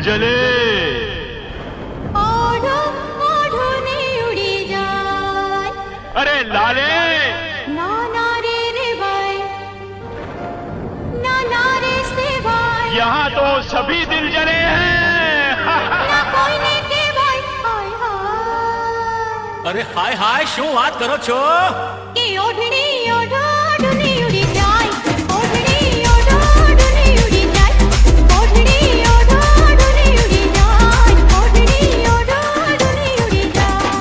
જલે ઓઢો ઓઢો ને ઉડી જાય. અરે લાલે ના ના રે રે ભાઈ, ના ના રે સે ભાઈ, यहाँ तो सभी दिल जले हैं. ના કોઈને કે ભાઈ. હાય હાય અરે હાય હાય શું વાત કરો છો? કે ઓઢણી ઓઢો ઓઢો ને ઉડી જાય. ઓઢણી ઓઢો ઓઢો ને ઉડી જાય. ઓઢણી ઓઢો ઓઢો ને ઉડી જાય. ઓઢણી ઓઢો ઓઢો ને ઉડી જાય.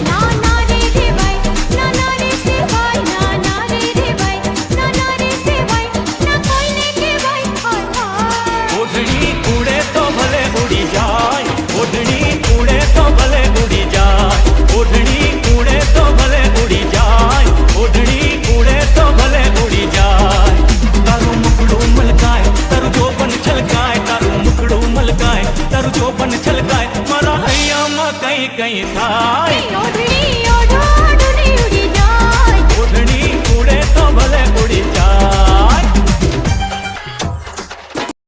ના ના રે રે ભાઈ, ના ના રે સે ભાઈ, ના ના રે રે ભાઈ, ના ના રે સે ભાઈ, ના કોઈને કે ભાઈ. હાય હાય ઓઢણી ઉડે તો ભલે ઉડી જાય, ઓઢણી ઉડે તો ભલે ઉડી જાય, ઓઢણી ઉડે તો ભલે ઉડી જાય, ઓઢણી ઉડે તો ભલે ઉડી જાય. તારું મુખડું મલકાય, તારું જોબન છલકાય, તારું મુખડું મલકાય, તારું જોબન છલકાય, મારા હૈયામાં કઈ કઈ થાય. ઓઢણી ઓઢો ઓઢો ને ઉડી જાય. ઓઢણી ઉડે તો ભલે ઉડી જાય.